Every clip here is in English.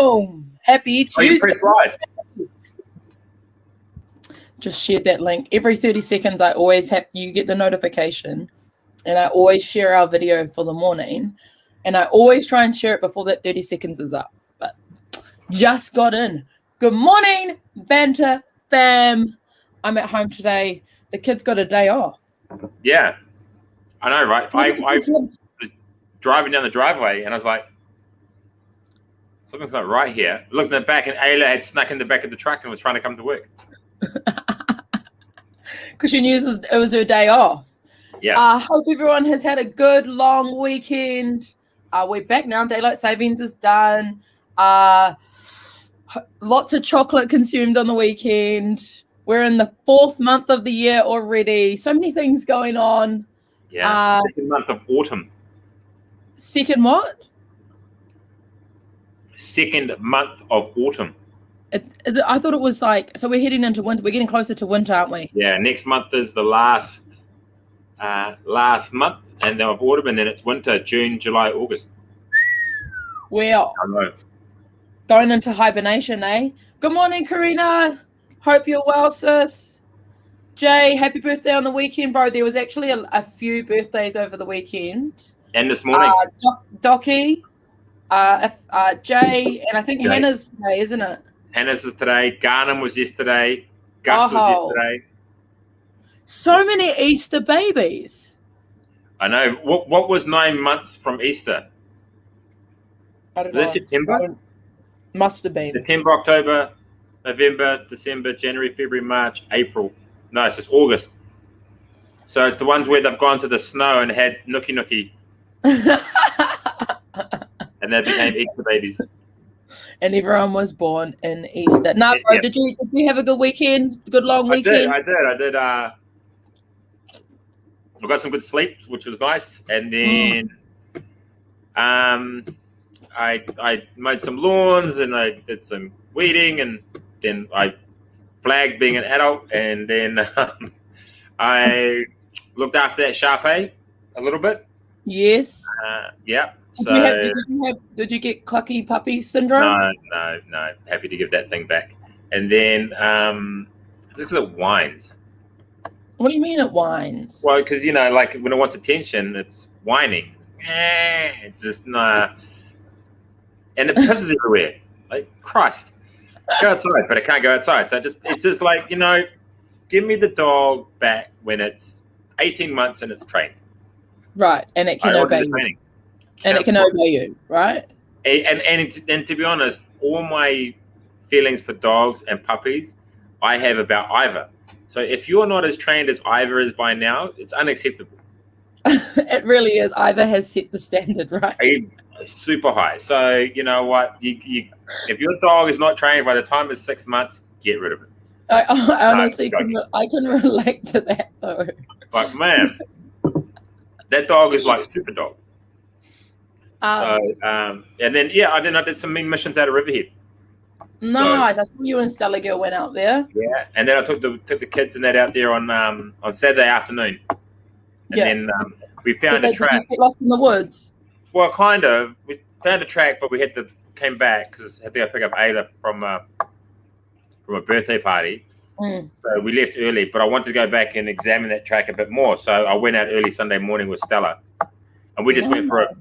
Boom! Happy Oh, you Tuesday. press live. Just shared that link. Every 30 seconds, I always have you get the notification, and I always share our video for the morning, and I always try and share it before that 30 seconds is up. But just got in. Good morning, Banter fam. I'm at home today. The kids got a day off. Yeah, I know, right? I was driving down the driveway, and I was like, something's not right here. Looked in the back, and Ayla had snuck in the back of the truck and was trying to come to work. Because she knew it was her day off. Yeah. I hope everyone has had a good long weekend. We're back now. Daylight savings is done. Lots of chocolate consumed on the weekend. We're in the 4th month of the year already. So many things going on. Yeah. Second month of autumn. Second what? Second month of autumn. I thought it was like, so we're heading into winter. We're getting closer to winter, aren't we? Yeah. Next month is the last month, and then of autumn, and then it's winter, June, July, August. Well, I know. Going into hibernation, eh? Good morning, Karina. Hope you're well, sis. Jay, happy birthday on the weekend, bro. There was actually a few birthdays over the weekend. And this morning. Docky, Jay, and I think Hannah's today, isn't it? Hannah's is today. Garnham was yesterday. Gus was yesterday. So many Easter babies. I know. What was 9 months from Easter? I don't know. Was it September? Must have been. September, October, November, December, January, February, March, April. No, it's just August. So it's the ones where they've gone to the snow and had nookie. And they became Easter babies. And everyone was born in Easter. No, bro, yeah. Did you have a good weekend? Good long weekend? I did. I got some good sleep, which was nice. And then I mowed some lawns, and I did some weeding, and then I flagged being an adult, and then I looked after that Shar-Pei a little bit. Yes. Yeah. So did you get clucky puppy syndrome? No. Happy to give that thing back. And then just because it whines. What do you mean it whines? Well, because like when it wants attention, it's whining. It's just nah. And it pisses everywhere. Like Christ. Go outside, but I can't go outside. So it's just like, give me the dog back when it's 18 months and it's trained. Right, and it can obey you. And it can obey you, right? And to be honest, all my feelings for dogs and puppies, I have about Ivor. So if you're not as trained as Ivor is by now, it's unacceptable. It really is. Ivor has set the standard, right? Super high. So you know what? If your dog is not trained by the time it's 6 months, get rid of it. I honestly I can relate to that though. Like, man, that dog is like super dog. And then I did some mean missions out of Riverhead. Nice. I saw you and Stella Girl went out there. Yeah, and then I took the kids and that out there on Saturday afternoon. And then we found a track. Did you get lost in the woods? Well, kind of. We found a track, but we came back because I had to go pick up Ayla from a birthday party. So we left early, but I wanted to go back and examine that track a bit more. So I went out early Sunday morning with Stella, and we just went for it.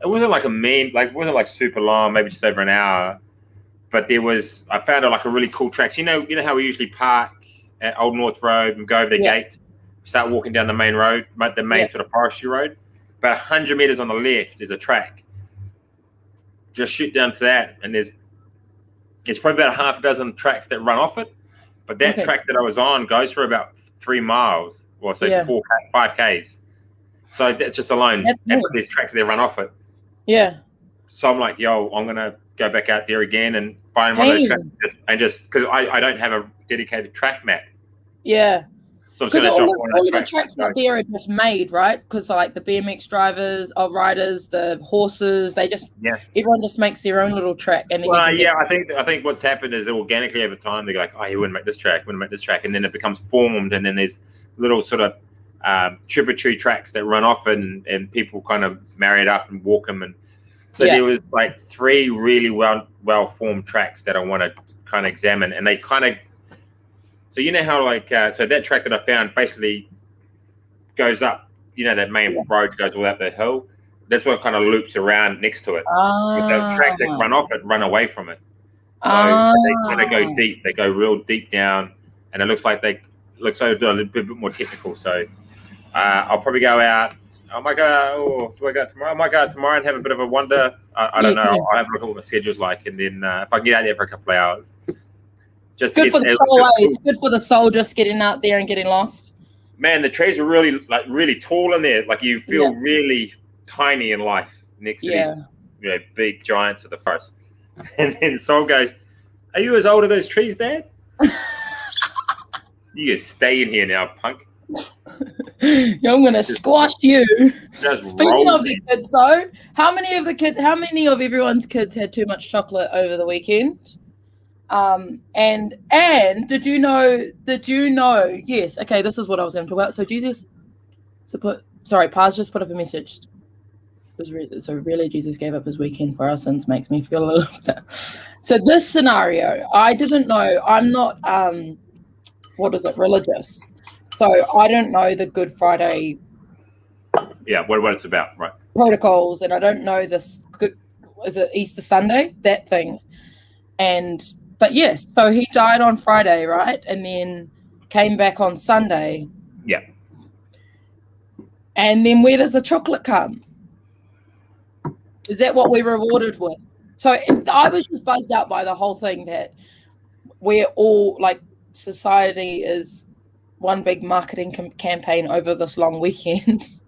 It wasn't like it wasn't like super long, maybe just over an hour. But I found it like a really cool track. So, you know how we usually park at Old North Road and go over the gate, start walking down the main road, the main sort of forestry road. About 100 meters on the left is a track. Just shoot down to that, and there's probably about a half a dozen tracks that run off it. But that track that I was on goes for about 3 miles, or so 5 Ks. So that's just alone. And there's tracks that run off it. Yeah. So I'm like, I'm gonna go back out there again and find one of those tracks, and just because I don't have a dedicated track map. Yeah. So I'm gonna all of the tracks out there are just made, right? Because like the BMX drivers or riders, the horses, everyone just makes their own little track. And then I think what's happened is that organically over time they go like, you wouldn't make this track, and then it becomes formed, and then there's little sort of tributary tracks that run off, and people kind of marry it up and walk them, and So there was like 3 really well formed tracks that I want to kind of examine, and they kind of. So you know how like so that track that I found basically goes up. You know that main road goes all up the hill. That's what kind of loops around next to it. But the tracks that run off it run away from it. So they kind of go deep. They go real deep down, and it looks like they do a little bit more technical. So I'll probably go out. I might go. Do I go out tomorrow? I might go out tomorrow and have a bit of a wander. I don't know. I'll have a look at what my schedule's like, and then if I can get out there for a couple of hours, just good for the soul. It's good for the soul just getting out there and getting lost. Man, the trees are really tall in there. Like you feel really tiny in life next to these big giants of the forest. And then Soul goes, "Are you as old as those trees, Dad?" You can stay in here now, punk. I'm gonna squash you. Speaking of the kids, though, how many of everyone's kids had too much chocolate over the weekend? And did you know? Yes. Okay, this is what I was going to talk about. So Paz just put up a message. Really, Jesus gave up his weekend for our sins makes me feel a little bit. So this scenario, I didn't know. I'm not religious. So I don't know the Good Friday. Yeah, what it's about, right? Protocols, and I don't know this. Is it Easter Sunday? That thing, but yes. So he died on Friday, right, and then came back on Sunday. Yeah. And then where does the chocolate come? Is that what we're rewarded with? So I was just buzzed out by the whole thing that we're all like society is one big marketing campaign over this long weekend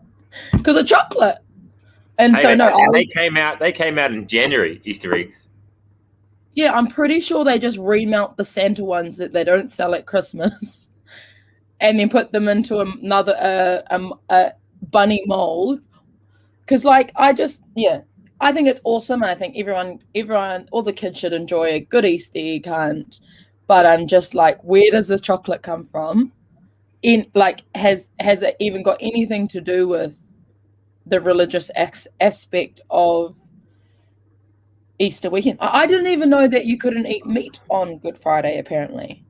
because of chocolate. And they came out in January, Easter eggs. Yeah, I'm pretty sure they just remount the Santa ones that they don't sell at Christmas and then put them into another bunny mold. Because I think it's awesome, and I think everyone, all the kids should enjoy a good Easter egg hunt. But I'm just like, where does the chocolate come from? Has it even got anything to do with the religious aspect of Easter weekend? I didn't even know that you couldn't eat meat on Good Friday, apparently.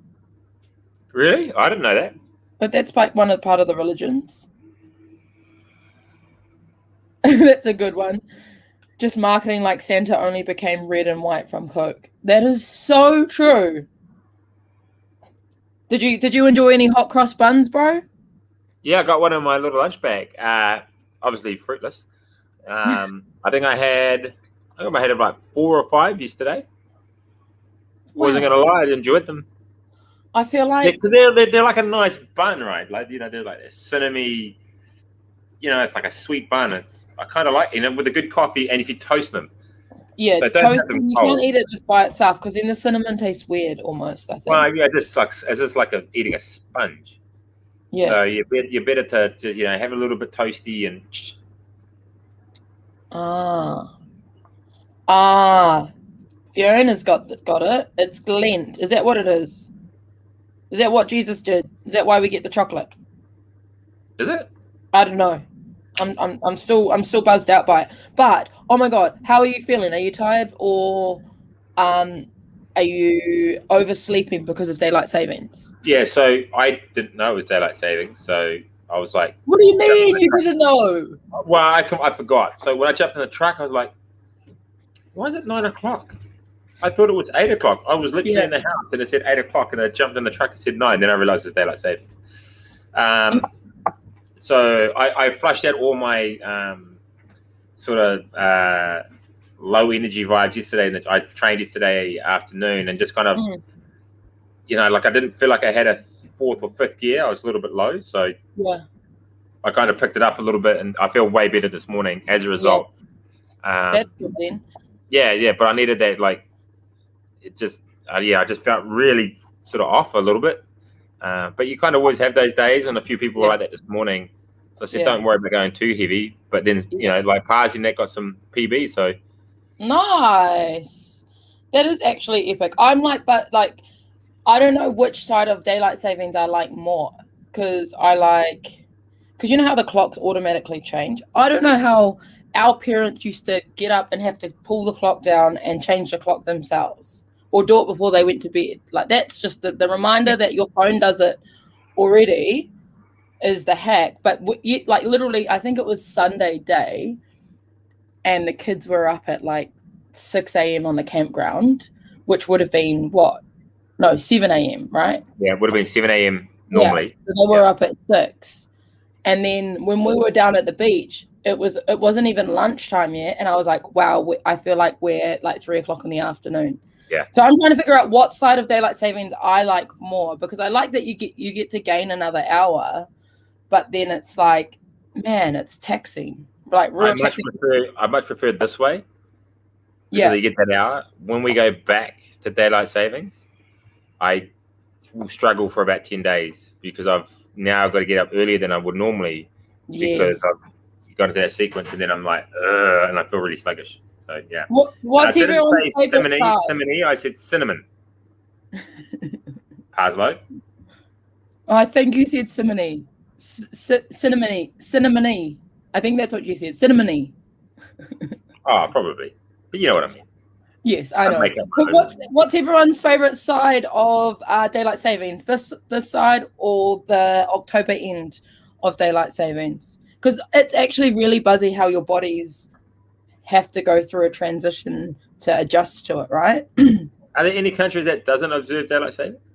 Really? I didn't know that. But that's part of the religions. That's a good one. Just marketing like Santa only became red and white from Coke. That is so true. Did you enjoy any hot cross buns, bro? Yeah, I got one in my little lunch bag. Obviously fruitless. I think I had about 4 or 5 yesterday. Wow. Wasn't gonna lie, I enjoyed them. I feel like because they're like a nice bun, right? Like they're like a cinnamon. It's like a sweet bun. I kind of like with a good coffee, and if you toast them. Yeah, so toast them. You can't eat it just by itself because then the cinnamon tastes weird almost. I think. Well, yeah, it's just like eating a sponge. Yeah. So you're better to just have a little bit toasty and. Fiona's got it. It's Lent. Is that what it is? Is that what Jesus did? Is that why we get the chocolate? Is it? I don't know. I'm still buzzed out by it. But oh my god, how are you feeling? Are you tired or are you oversleeping because of daylight savings? Yeah, so I didn't know it was daylight savings, so I was like, what do you mean you didn't know? Well, I forgot. So when I jumped in the truck, I was like, why is it 9 o'clock? I thought it was 8 o'clock. I was literally in the house and it said 8 o'clock, and I jumped in the truck and said 9. Then I realized it's daylight savings. So I flushed out all my sort of low energy vibes yesterday. And I trained yesterday afternoon and just kind of, I didn't feel like I had a 4th or 5th gear. I was a little bit low. So I kind of picked it up a little bit and I feel way better this morning as a result. Yeah. That's good then. Yeah. But I needed that, it just, I just felt really sort of off a little bit. But you kind of always have those days, and a few people were like that this morning. So I said, don't worry about going too heavy. But then, like Paz and that got some PB. So nice. That is actually epic. I'm I don't know which side of daylight savings I like more, because because you know how the clocks automatically change. I don't know how our parents used to get up and have to pull the clock down and change the clock themselves, or do it before they went to bed. Like, that's just the reminder that your phone does it already is the hack. But like, literally, I think it was Sunday day, and the kids were up at like 6 a.m. on the campground, which would have been 7 a.m., right? Yeah, it would have been 7 a.m. normally. Yeah, so they were up at 6. And then when we were down at the beach, it wasn't even lunchtime yet, and I was like, wow, I feel like we're like 3 o'clock in the afternoon. Yeah. So I'm trying to figure out what side of daylight savings I like more, because I like that you get to gain another hour, but then it's like, man, it's taxing. Like, real taxing. I much prefer it this way. Yeah. You get that hour. When we go back to daylight savings, I will struggle for about 10 days because I've now got to get up earlier than I would normally because I've got into that sequence, and then I'm like, and I feel really sluggish. So yeah. What's everyone's favorite side? Cinnamony. I said cinnamon. Parslow. I think you said cinnamony. Cinnamony. I think that's what you said. Cinnamony. Oh, probably. But you know what I mean. Yes, I know. But what's everyone's favorite side of daylight savings? This side or the October end of daylight savings? Because it's actually really buzzy how your bodies have to go through a transition to adjust to it, right? Are there any countries that doesn't observe daylight savings?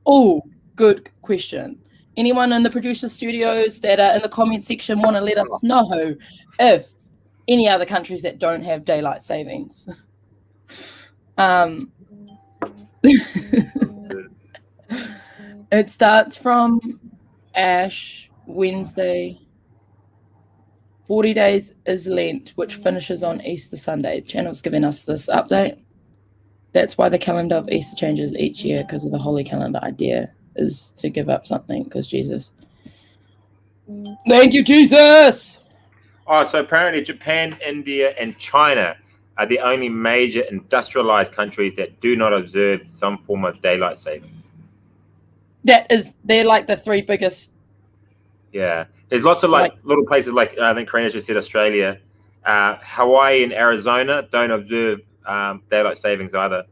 Oh, good question. Anyone in the producer studios that are in the comment section want to let us know if any other countries that don't have daylight savings. It starts from Ash Wednesday. 40 days is Lent, which finishes on Easter Sunday. The channel's giving us this update. That's why the calendar of Easter changes each year, because of the holy calendar idea is to give up something, because Jesus. Thank you, Jesus! Oh, so apparently Japan, India, and China are the only major industrialized countries that do not observe some form of daylight savings. They're like the 3 biggest. Yeah. There's lots of like little places, like I think Karina just said Australia. Hawaii and Arizona don't observe daylight savings either.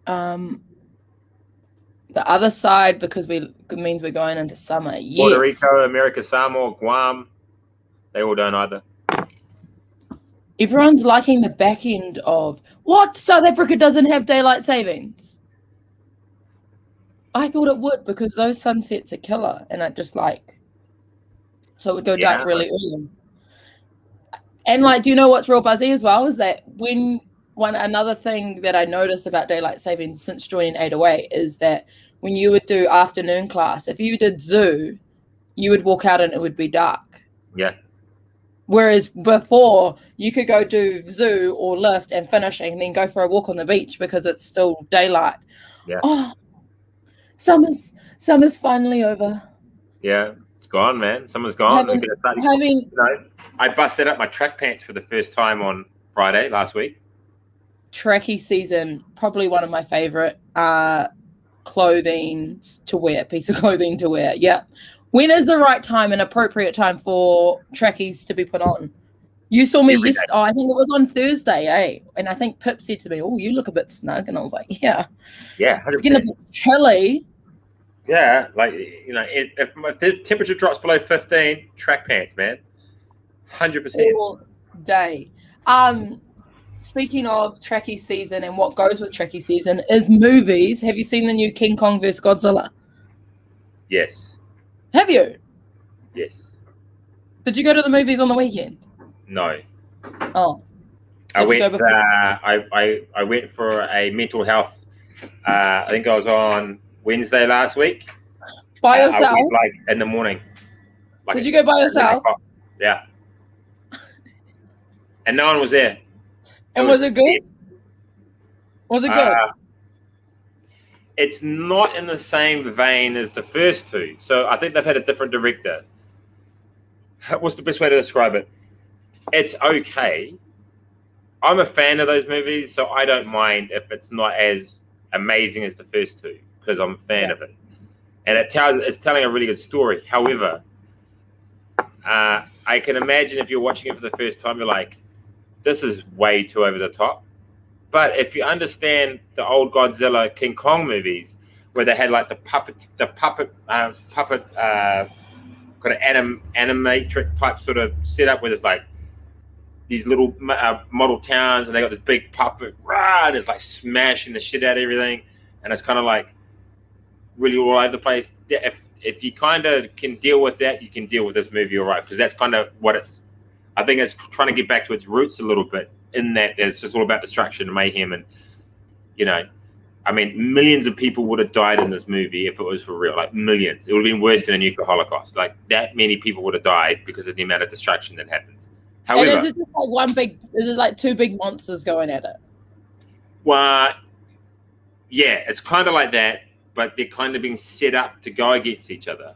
The other side, because it means we're going into summer. Yes. Puerto Rico, America, Samoa, Guam, they all don't either. Everyone's liking the back end of what? South Africa doesn't have daylight savings. I thought it would, because those sunsets are killer, and I just so it would go dark really early. And like, do you know what's real buzzy as well? Is that another thing that I noticed about daylight savings since joining 808 is that when you would do afternoon class, if you did zoo, you would walk out and it would be dark. Yeah. Whereas before, you could go do zoo or lift and finish and then go for a walk on the beach because it's still daylight. Yeah. Oh, summer's finally over. Yeah, it's gone, man. Summer's gone. I busted up my track pants for the first time on Friday last week. Tracky season, probably one of my favorite piece of clothing to wear. Yeah. When is the right time and appropriate time for trackies to be put on? You saw me yesterday. I think it was on Thursday, eh? And I think Pip said to me, "Oh, you look a bit snug," and I was like, "Yeah, 100%. It's getting a bit chilly." Yeah, like if the temperature drops below 15, track pants, man, 100%. All day. Speaking of tracky season and what goes with tracky season is movies. Have you seen the new King Kong vs Godzilla? Yes. Have you? Yes. Did you go to the movies on the weekend? No. Oh. I went for a mental health. I think I was on Wednesday last week. By yourself? I went, in the morning. Did you go by yourself? Yeah. And no one was there. And was it good? Was it good? It's not in the same vein as the first two. So I think they've had a different director. What's the best way to describe it? It's okay. I'm a fan of those movies, so I don't mind if it's not as amazing as the first two, because I'm a fan of it. and it's telling a really good story. However, I can imagine if you're watching it for the first time, you're like, this is way too over the top. But if you understand the old Godzilla, King Kong movies, where they had like the puppet kind of animatrix type sort of setup, where there's like these little model towns, and they got this big puppet, and it's like smashing the shit out of everything, and it's kind of like really all over the place. If you kind of can deal with that, you can deal with this movie all right, because that's kind of what it's. I think it's trying to get back to its roots a little bit, in that it's just all about destruction and mayhem, and I mean, millions of people would have died in this movie if it was for real, like millions. It would have been worse than a nuclear holocaust. Like that many people would have died because of the amount of destruction that happens. However, and is it just like is it like two big monsters going at it? Well, yeah, it's kind of like that, but they're kind of being set up to go against each other.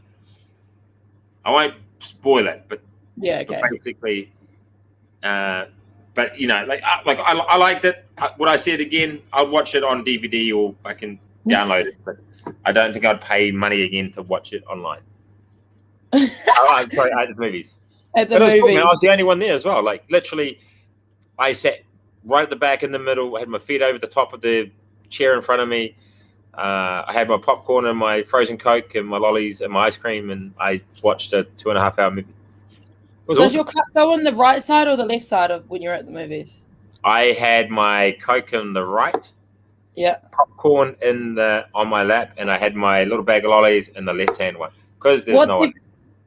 I won't spoil it, but yeah, okay. But basically, but I liked it. Would I see it again? I'd watch it on DVD or I can download it, but I don't think I'd pay money again to watch it online. I like the movies. At the movie. Cool, man. I was the only one there as well. Like literally, I sat right at the back in the middle. I had my feet over the top of the chair in front of me. I had my popcorn and my frozen Coke and my lollies and my ice cream, and I watched a 2.5 hour movie. Does awesome. Your cup go on the right side or the left side of when you're at the movies? I had my Coke on the right. Yeah. Popcorn on my lap, and I had my little bag of lollies in the left-hand one. Because there's no one.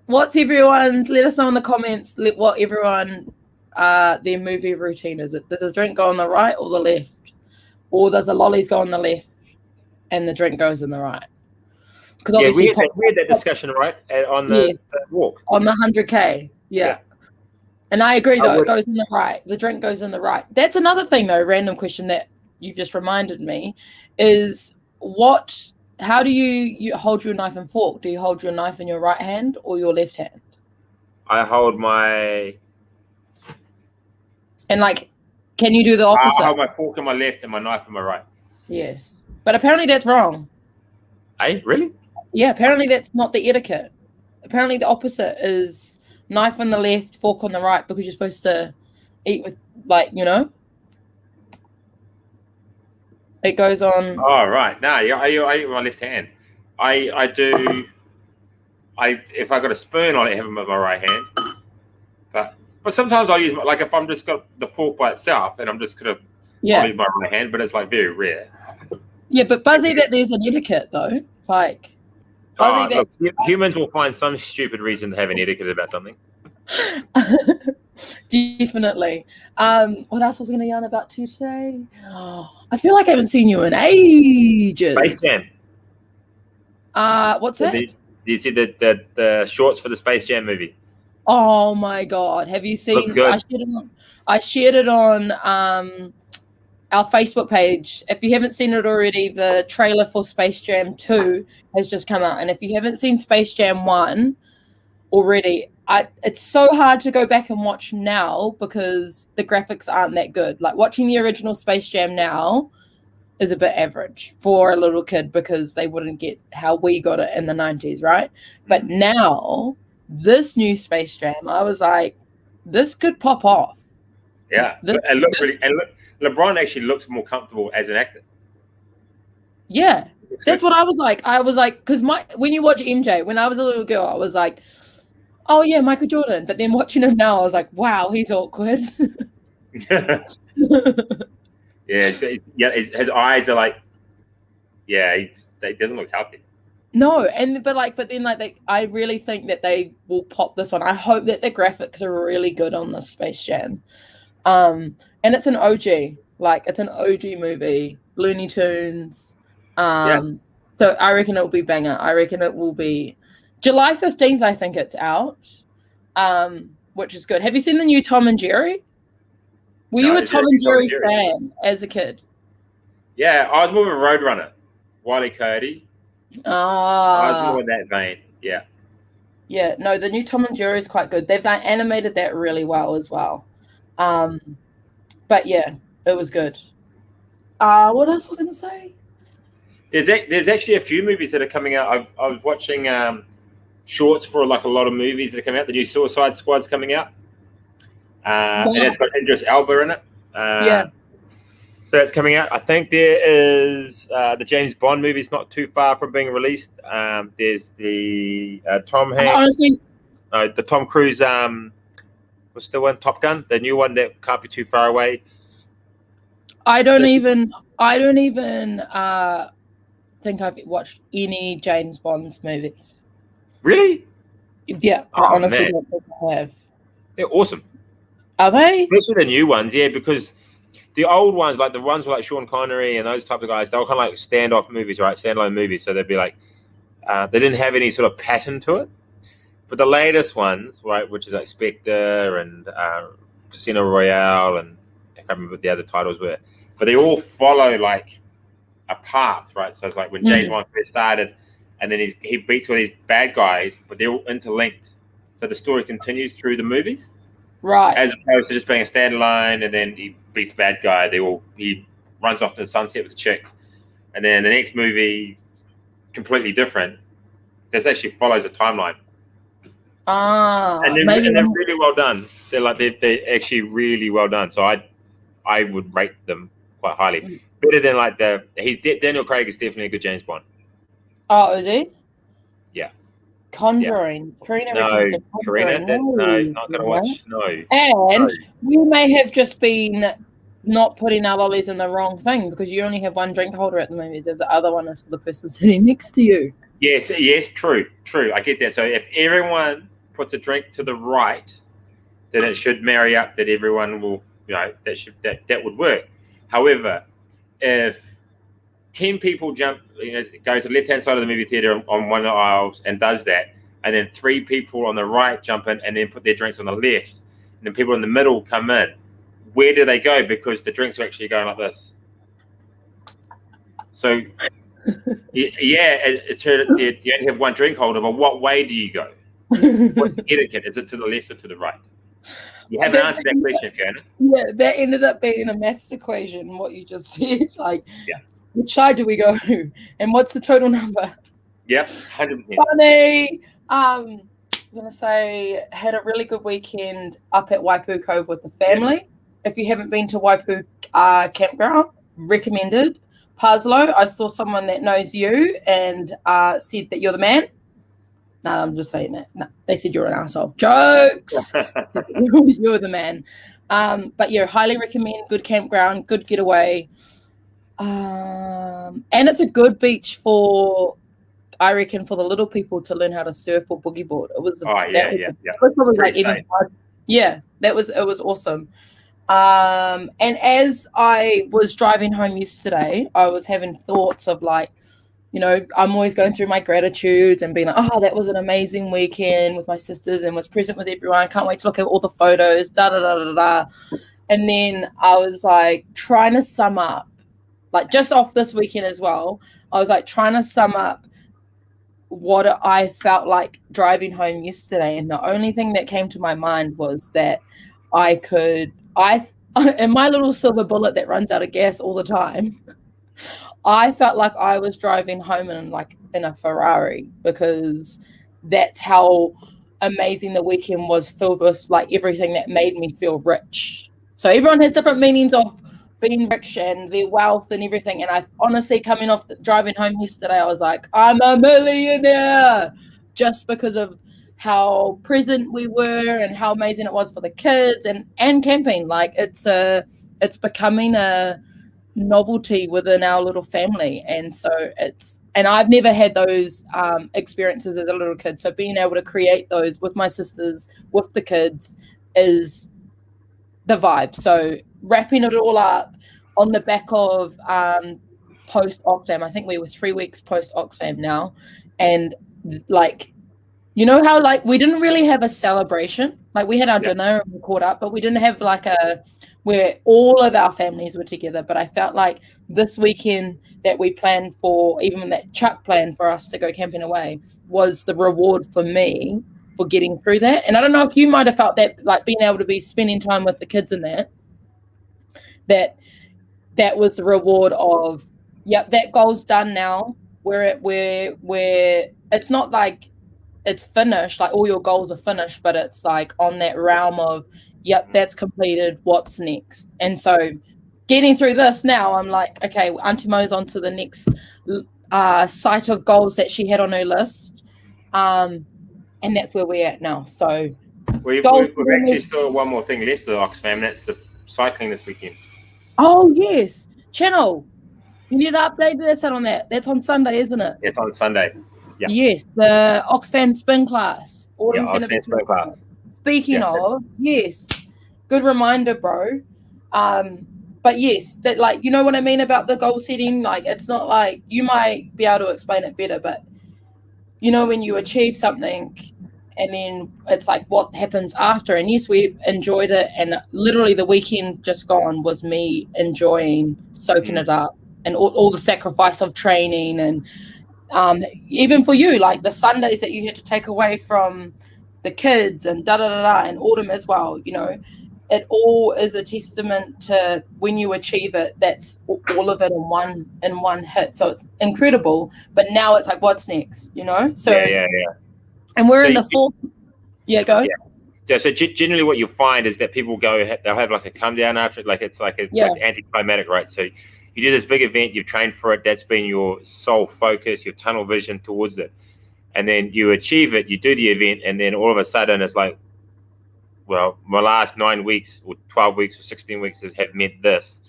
What's everyone's? Let us know in the comments what everyone their movie routine is. Does the drink go on the right or the left, or does the lollies go on the left and the drink goes in the right? Because we had that discussion right on the walk on the 100K. Yeah. And I agree though. It goes in the right. The drink goes in the right. That's another thing though. Random question that you've just reminded me is how do you hold your knife and fork? Do you hold your knife in your right hand or your left hand? I hold my. And like, can you do the opposite? I hold my fork in my left and my knife in my right. Yes. But apparently that's wrong. Hey, really? Yeah, apparently that's not the etiquette. Apparently the opposite is knife on the left, fork on the right, because you're supposed to eat with, it goes on. Oh, right. No, I eat with my left hand. I do. If I got a spoon, I have them with my right hand. But sometimes I use if I'm just got the fork by itself and I'm just gonna use my right hand, but it's like very rare. Yeah, but Buzzy, that there's an etiquette though. Like, Buzzy, look, humans will find some stupid reason to have an etiquette about something. Definitely. What else was I going to yarn about to you today? I feel like I haven't seen you in ages. Space Jam. What's it? Did you see the shorts for the Space Jam movie? Oh my God! Have you seen? I shared it on our Facebook page. If you haven't seen it already, the trailer for Space Jam 2 has just come out, and if you haven't seen Space Jam 1 already, it's so hard to go back and watch now because the graphics aren't that good. Like watching the original Space Jam now is a bit average for a little kid because they wouldn't get how we got it in the 90s, right? But now, this new Space Jam, I was like, this could pop off. Yeah, and LeBron actually looks more comfortable as an actor. Yeah, that's what I was like. I was like, because when you watch MJ, when I was a little girl, I was like, oh yeah, Michael Jordan. But then watching him now, I was like, wow, he's awkward. Yeah, his eyes are like, he doesn't look healthy. No, but then I really think that they will pop this one. I hope that the graphics are really good on this Space Jam. And it's an OG, it's an OG movie, Looney Tunes. So I reckon it will be banger. I reckon it will be July 15th. I think it's out, which is good. Have you seen the new Tom and Jerry? Were you a Tom and Jerry fan as a kid? Yeah, I was more of a Roadrunner, Wile E. Coyote. I was more in that vein. Yeah. Yeah. No, the new Tom and Jerry is quite good. They've animated that really well as well. But yeah, it was good. What else was I going to say? There's actually a few movies that are coming out. I was watching shorts for like a lot of movies that are coming out. The new Suicide Squad's coming out, and it's got Idris Elba in it. Yeah. So that's coming out. I think there is the James Bond movie's not too far from being released. There's the Tom Hanks. Honestly, the Tom Cruise. What's the one? Top Gun, the new one that can't be too far away. I don't even think I've watched any James Bond's movies. Really? Yeah, I honestly don't think I have. They're awesome. Are they? Especially the new ones, yeah, because the old ones, like the ones with like Sean Connery and those type of guys, they were kind of like standoff movies, right? Standalone movies. So they'd be like, they didn't have any sort of pattern to it. But the latest ones, right, which is like Spectre and Casino Royale, and I can't remember what the other titles were, but they all follow like a path, right? So it's like when James Bond first started, and then he beats all these bad guys, but they're all interlinked. So the story continues through the movies. Right. As opposed to just being a standalone, and then he beats the bad guy. He runs off to the sunset with a chick, and then the next movie, completely different. This actually follows a timeline. And they're really well done. They're actually really well done. So I would rate them quite highly. Better than like Daniel Craig is definitely a good James Bond. Oh, is he? Yeah. Conjuring. Karina reckons Karina, no, not gonna watch. No. And we may have just been not putting our lollies in the wrong thing, because you only have one drink holder at the moment. There's the other one is for the person sitting next to you. Yes, true. I get that. So if everyone puts a drink to the right, then it should marry up that everyone will, that would work. However, if 10 people go to the left-hand side of the movie theater on one of the aisles and does that, and then 3 people on the right jump in and then put their drinks on the left, and then people in the middle come in, where do they go? Because the drinks are actually going like this. So, you only have one drink holder, but what way do you go? What's the etiquette? Is it to the left or to the right? You haven't answered that question, Fiona. Yeah, that ended up being a maths equation, what you just said. Which side do we go? And what's the total number? Yep, 100%. Funny. I was going to say, had a really good weekend up at Waipu Cove with the family. Yes. If you haven't been to Waipu Campground, recommended. Paslo, I saw someone that knows you and said that you're the man. No, I'm just saying that. No, they said you're an asshole. Jokes. You're the man. But yeah, highly recommend. Good campground, good getaway. And it's a good beach for, I reckon, for the little people to learn how to surf or boogie board. It was. It was awesome. And as I was driving home yesterday, I was having thoughts of I'm always going through my gratitudes and being like, oh, that was an amazing weekend with my sisters and was present with everyone. Can't wait to look at all the photos, And then I was trying to sum up, just off this weekend as well, I was trying to sum up what I felt like driving home yesterday. And the only thing that came to my mind was that and my little silver bullet that runs out of gas all the time, I felt like I was driving home in a Ferrari, because that's how amazing the weekend was, filled with everything that made me feel rich. So everyone has different meanings of being rich and their wealth and everything. And I honestly, coming off driving home yesterday, I was like, I'm a millionaire, just because of how present we were and how amazing it was for the kids and camping. It's becoming a novelty within our little family, and so I've never had those experiences as a little kid, so being able to create those with my sisters, with the kids, is the vibe. So wrapping it all up on the back of post Oxfam, I think we were 3 weeks post Oxfam now, and how we didn't really have a celebration. We had our dinner and we caught up, but we didn't have where all of our families were together. But I felt like this weekend that we planned for, even that Chuck planned for us to go camping away, was the reward for me for getting through that. And I don't know if you might have felt that, being able to be spending time with the kids and that was the reward of Yep, that goal's done now. Where it's not like it's finished, like all your goals are finished, but it's like on that realm of, yep, that's completed. What's next? And so getting through this now, I'm like, okay, Auntie Mo's on to the next site of goals that she had on her list. And that's where we're at now. So we've actually still got one more thing left of the Oxfam. That's the cycling this weekend. Oh, yes. Channel. You need to update this on that. That's on Sunday, isn't it? It's on Sunday. Yeah. Yes, the Oxfam spin class. Yeah, Oxfam spin class. Speaking of, yes, good reminder, bro. But yes, that, like, you know what I mean about the goal setting? Like, it's not like, you might be able to explain it better, but you know, when you achieve something and then it's like what happens after. And yes, we enjoyed it, and literally the weekend just gone was me enjoying soaking it up, and all the sacrifice of training, and even for you, like the Sundays that you had to take away from the kids and and autumn as well, you know, it all is a testament to when you achieve it, that's all of it in one hit. So it's incredible. But now it's like, what's next, you know? So yeah. And we're in the fourth. Yeah, go. Yeah. So generally what you'll find is that people they'll have like a come down after it, like it's like it's anticlimactic, right? So you do this big event, you've trained for it, that's been your sole focus, your tunnel vision towards it. And then you achieve it, you do the event, and then all of a sudden it's like, well, my last 9 weeks or 12 weeks or 16 weeks have meant this.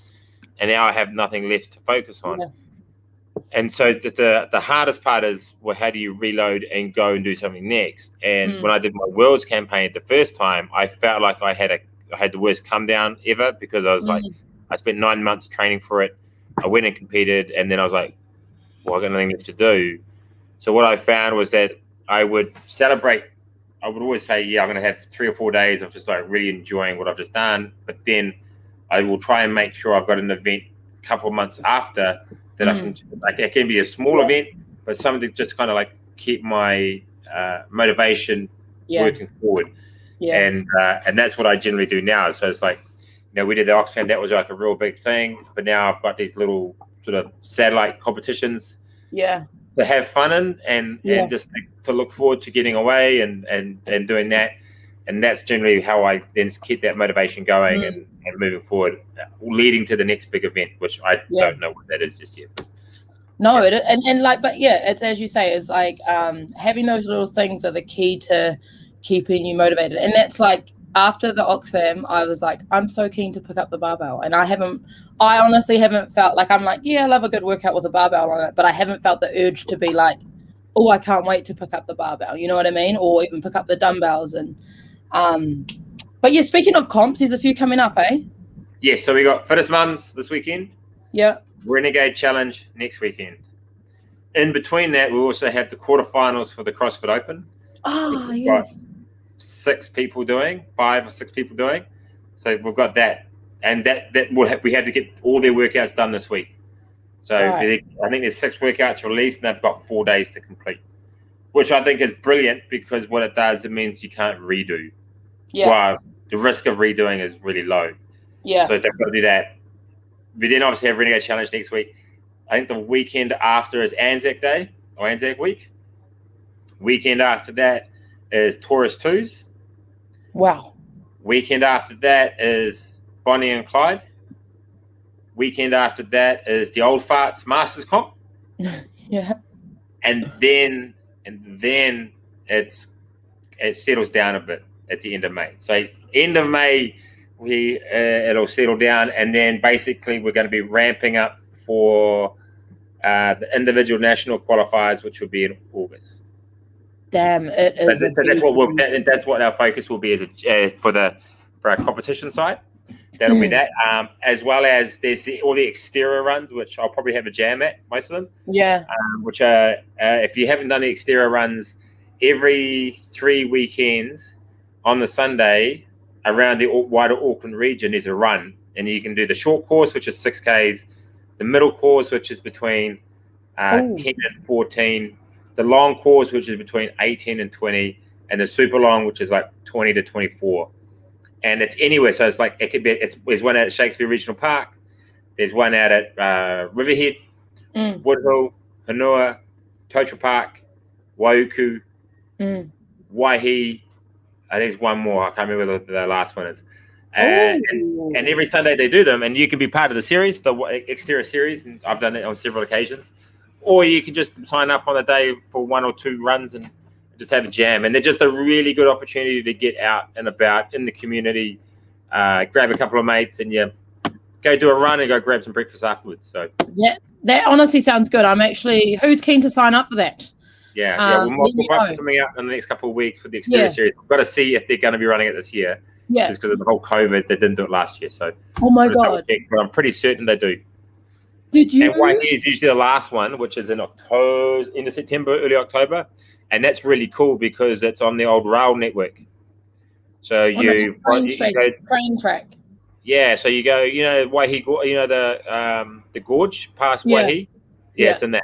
And now I have nothing left to focus on. Yeah. And so the hardest part is, well, how do you reload and go and do something next? And when I did my Worlds campaign the first time, I felt like I had the worst come down ever, because I was like, I spent 9 months training for it. I went and competed, and then I was like, well, I got nothing left to do. So what I found was that I would celebrate. I would always say, yeah, I'm going to have 3 or 4 days of just like really enjoying what I've just done. But then I will try and make sure I've got an event a couple of months after that I can, like, it can be a small event, but something to just kind of like keep my motivation working forward. Yeah. And that's what I generally do now. So it's like, you know, we did the Oxfam, that was like a real big thing, but now I've got these little sort of satellite competitions. Yeah. To have fun in and just to look forward to getting away and doing that. And that's generally how I then keep that motivation going and moving forward, leading to the next big event, which I don't know what that is just yet. No, and like, but yeah, it's as you say, it's like having those little things are the key to keeping you motivated. And that's like, after the Oxfam, I was like, I'm so keen to pick up the barbell. And I honestly haven't felt like, I'm like, yeah, I love a good workout with a barbell on it, but I haven't felt the urge to be like, oh, I can't wait to pick up the barbell. You know what I mean? Or even pick up the dumbbells. And but yeah, speaking of comps, there's a few coming up, eh? Yeah, so we got Fittest Mums this weekend. Yeah. Renegade Challenge next weekend. In between that, we also have the quarterfinals for the CrossFit Open. Ah, yes. 5 or 6 people doing. So we've got that. And we have to get all their workouts done this week. So I think there's 6 workouts released, and they've got 4 days to complete, which I think is brilliant, because what it does, it means you can't redo. Yeah. Well, the risk of redoing is really low. Yeah. So they've got to do that. We then obviously have Renegade Challenge next week. I think the weekend after is Anzac Day or Anzac Week. Weekend after that is Taurus 2s. Wow. Weekend after that is Bonnie and Clyde. Weekend after that is the Old Farts Masters Comp. Yeah. And then it settles down a bit at the end of May. So end of May, it'll settle down, and then basically we're going to be ramping up for the individual national qualifiers, which will be in August. Damn, it is. So that's what our focus will be for our competition side. That'll be that, as well as there's all the exterior runs, which I'll probably have a jam at, most of them. Yeah. Which are, if you haven't done the exterior runs, every 3 weekends on the Sunday around the wider Auckland region is a run. And you can do the short course, which is 6Ks, the middle course, which is between 10 and 14, the long course, which is between 18 and 20, and the super long, which is like 20 to 24. And it's anywhere. So it's like, there's one out at Shakespeare Regional Park. There's one out at Riverhead, Woodhill, Hanua, Totra Park, Waiuku, Waihi. I think there's one more. I can't remember what the last one is. And every Sunday they do them, and you can be part of the series, the exterior series, and I've done it on several occasions. Or you can just sign up on a day for 1 or 2 runs and just have a jam. And they're just a really good opportunity to get out and about in the community, grab a couple of mates, and you go do a run and go grab some breakfast afterwards. So yeah, that honestly sounds good. I'm actually, who's keen to sign up for that? Yeah, we'll put something out in the next couple of weeks for the exterior series. We've got to see if they're going to be running it this year. Yeah, just because of the whole COVID, they didn't do it last year. So, oh my god, but I'm pretty certain they do. Did you? And Waihi is usually the last one, which is in October, end of September, early October, and that's really cool because it's on the old rail network. So train track. Yeah, so you go, Waihi, the gorge past Waihi. Yeah, it's in that.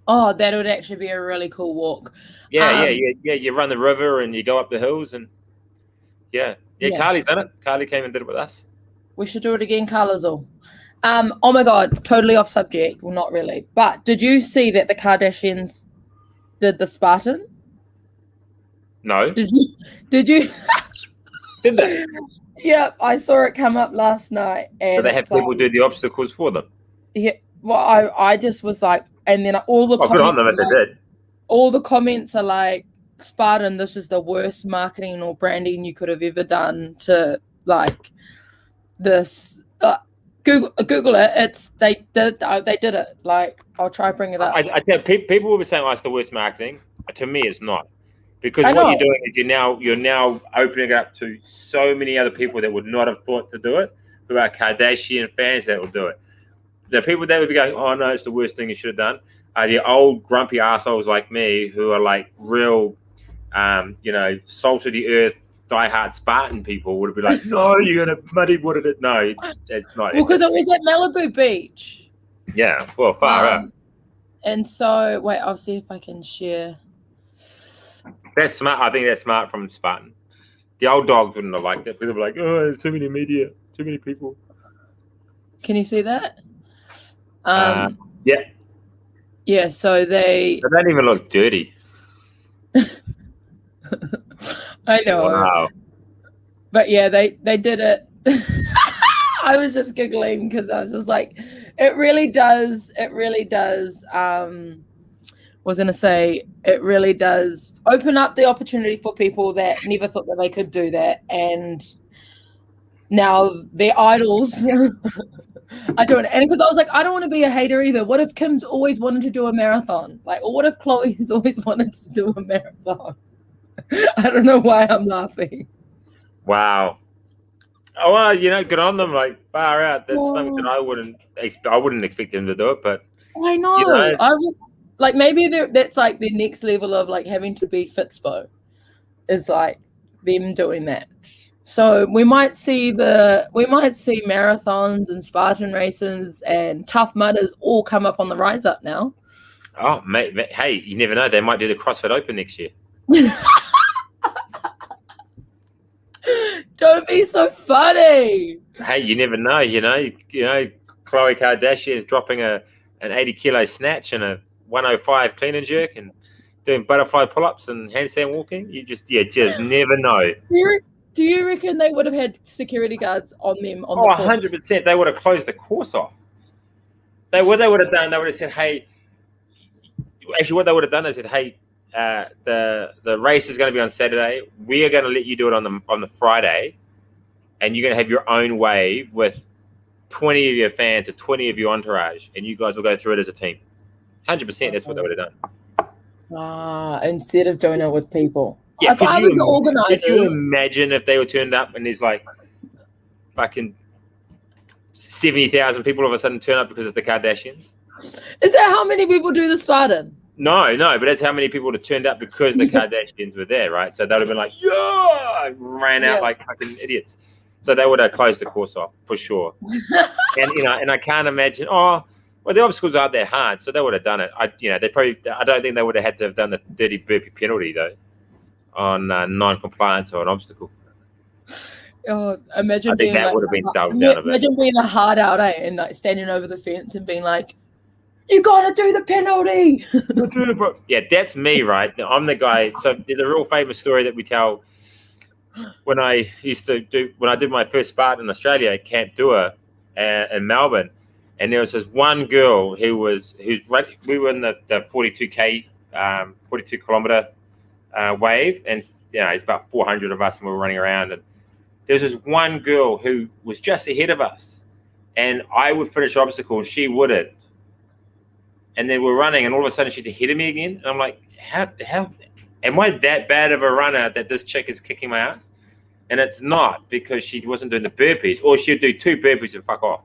Oh, that would actually be a really cool walk. Yeah. You run the river and you go up the hills and. Yeah. Carly's done it. Carly came and did it with us. We should do it again, Carla's all. Oh my god, totally off subject. Well, not really. But did you see that the Kardashians did the Spartan? No. Did you? Did they? Yeah, I saw it come up last night. And do they have people do the obstacles for them? Yeah. Well, I just was like, and then all the comments. Good on them if they did. All the comments are like, Spartan, this is the worst marketing or branding you could have ever done to like this. Google it. They did it. Like, I'll try to bring it up. I tell people will be saying, "Oh, it's the worst marketing." To me, it's not, because what you're doing is you're now opening it up to so many other people that would not have thought to do it, who are Kardashian fans that will do it. The people that would be going, "Oh no, it's the worst thing you should have done," are the old grumpy assholes like me who are like real. Salt of the earth, diehard Spartan people would be like, no, you're gonna muddy water it. No, it's not. Well, because it was at Malibu Beach. Yeah, well, far up. And so, wait, I'll see if I can share. That's smart. I think that's smart from Spartan. The old dogs wouldn't have liked it because they'd be like, oh, there's too many media, too many people. Can you see that? Yeah. Yeah. So they don't even look dirty. I know. Wow. But yeah, they did it. I was just giggling because I was just like, it really does. It really does. Was going to say, it really does open up the opportunity for people that never thought that they could do that. And now their idols are doing it. And because I was like, I don't want to be a hater either. What if Kim's always wanted to do a marathon? Like, or what if Chloe's always wanted to do a marathon? I don't know why I'm laughing. Wow. Oh, well, good on them. Like, far out. That's something that I wouldn't expect them to do it, but I know. I would, like, maybe that's like the next level of like having to be Fitspo. Is like them doing that. So we might see marathons and Spartan races and Tough Mudders all come up on the rise up now. Oh, mate, hey, you never know. They might do the CrossFit Open next year. Don't be so funny. Hey, you never know. Khloe Kardashian is dropping an 80-kilo snatch and a 105 clean and jerk and doing butterfly pull-ups and handstand walking. You just never know. Do you reckon they would have had security guards on them? On 100%. They would have closed the course off. What they would have done, they would have said, hey, actually what they would have done is said, hey, the race is going to be on Saturday. We are going to let you do it on the Friday, and you're going to have your own way with 20 of your fans or 20 of your entourage, and you guys will go through it as a team. 100%. That's what they would have done. Instead of doing it with people. Yeah, if I was the organizer, could you imagine if they were turned up and there's like fucking 70,000 people all of a sudden turn up because it's the Kardashians? Is that how many people do the Spartan? No, but that's how many people would have turned up because the Kardashians were there, right? So they would have been like, yeah, ran out like fucking idiots. So they would have closed the course off for sure. and I can't imagine. Oh, well, the obstacles aren't that hard, so they would have done it. I don't think they would have had to have done the 30 burpee penalty though on non-compliance or an obstacle. Oh, imagine I think that would have been dulled down a bit. Imagine being a hard out, and like standing over the fence and being like, You gotta do the penalty. Yeah, that's me, right? I'm the guy. So there's a real famous story that we tell when I did my first Spartan in Australia at Camp Dua in Melbourne, and there was this one girl who's running. We were in the 42K, 42 kilometer wave, and it's about 400 of us, and we were running around, and there's this one girl who was just ahead of us, and I would finish the obstacle, and she wouldn't. And then we're running, and all of a sudden she's ahead of me again. And I'm like, how am I that bad of a runner that this chick is kicking my ass? And it's not, because she wasn't doing the burpees, or she'd do 2 burpees and fuck off.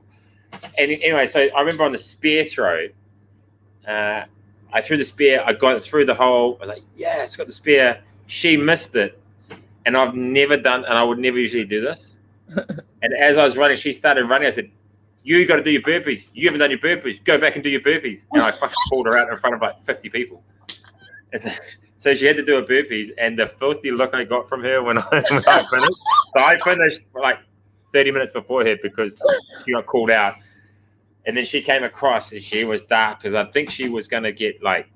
And anyway, so I remember on the spear throw, I threw the spear, I got it through the hole. I was like, yes, got the spear. She missed it. And I've never done, and I would never usually do this. And as I was running, she started running. I said, you got to do your burpees. You haven't done your burpees. Go back and do your burpees. And I fucking pulled her out in front of like 50 people. And so she had to do her burpees, and the filthy look I got from her when I finished. So I finished like 30 minutes before her because she got called out. And then she came across, and she was dark because I think she was going to get like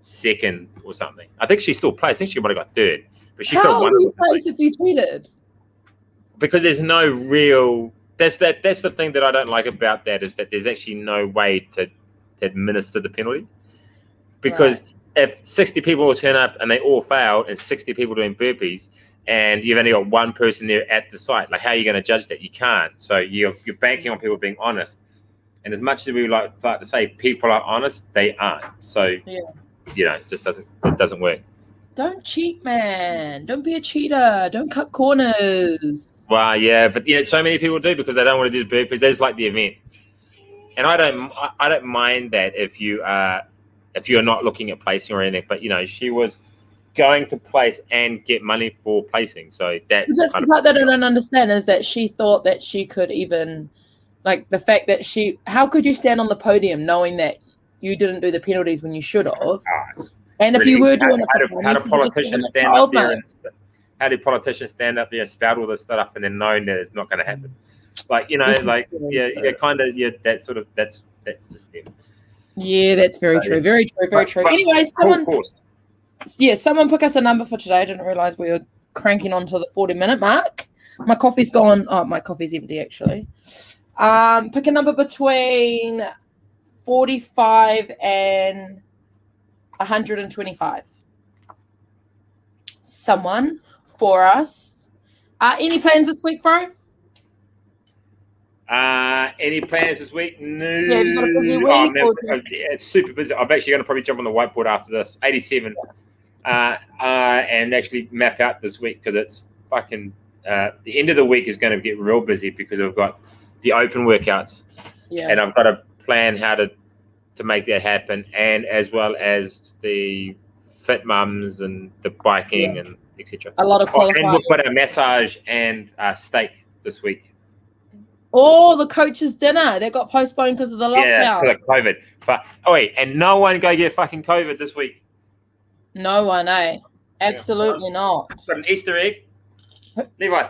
2nd or something. I think she still placed. I think she might have got 3rd. But she How would you place if you cheated? Because there's no real... That's the thing that I don't like about that, is that there's actually no way to administer the penalty. Because if 60 people will turn up and they all failed, and 60 people doing burpees, and you've only got one person there at the site, like how are you going to judge that? You can't. So you're banking on people being honest. And as much as we like to say people are honest, they aren't. So it just doesn't work. Don't cheat, man. Don't be a cheater. Don't cut corners. Well, yeah, but so many people do because they don't want to do the burpees. They just like the event, and I don't mind that if you're not looking at placing or anything. But she was going to place and get money for placing, so that's the part that I don't understand is that she thought that she could even, like the fact that how could you stand on the podium knowing that you didn't do the penalties when you should have? And if you were doing how do politicians stand up there and how do politicians stand up there and spout all this stuff and then knowing that it's not going to happen? Like that's just them. Yeah, that's very true. Very true. Very true. Anyway, someone pick us a number for today. I didn't realize we were cranking on to the 40-minute mark. My coffee's gone. Oh, my coffee's empty actually. Pick a number between 45 and 125. Someone for us. Any plans this week, bro? Any plans this week? No. Yeah, you got a busy week. It's super busy. I'm actually going to probably jump on the whiteboard after this. 87. And actually map out this week because it's fucking. The end of the week is going to get real busy because I've got the open workouts. Yeah. And I've got to plan how to make that happen, and as well as the fit mums and the biking and etc. A lot of qualifying. And we've got a massage and steak this week. Oh, the coach's dinner that got postponed because of the lockdown. Yeah, because of COVID. But and no one go get fucking COVID this week. No one, eh? Absolutely not. Got an Easter egg. Levi,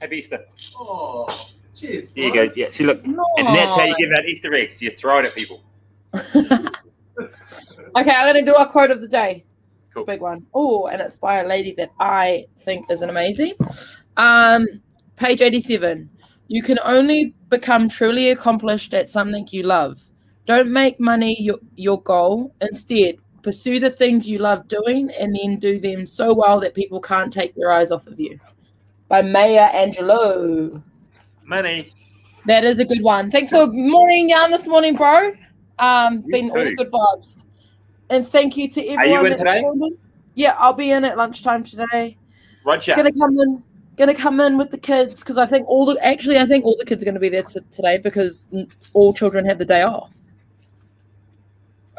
happy Easter. Oh, cheers. There you go. Yeah, see, look, and that's how you give out Easter eggs. You throw it at people. Okay, I'm going to do our quote of the day. Cool. It's a big one. Oh, and it's by a lady that I think is an amazing. Page 87. You can only become truly accomplished at something you love. Don't make money your goal. Instead, pursue the things you love doing and then do them so well that people can't take their eyes off of you. By Maya Angelou. Money. That is a good one. Thanks for morning yarn this morning, bro. Been all the good vibes. And thank you to everyone. Are you in today? Yeah, I'll be in at lunchtime today. Roger. Gonna come in with the kids because I think all the kids are gonna be there today because all children have the day off.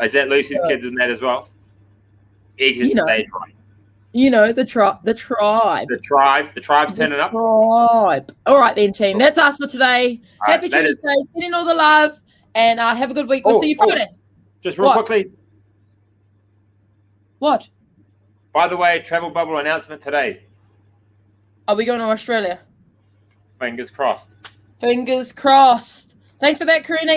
Is that Lucy's kids in that as well? Exit stage right. The tribe. The tribe's turning up. Tribe. All right then, team. That's us for today. Happy Tuesdays. Getting all the love. And have a good week. We'll see you Friday. Just real quickly. What? By the way, travel bubble announcement today. Are we going to Australia? Fingers crossed. Fingers crossed. Thanks for that, Karina.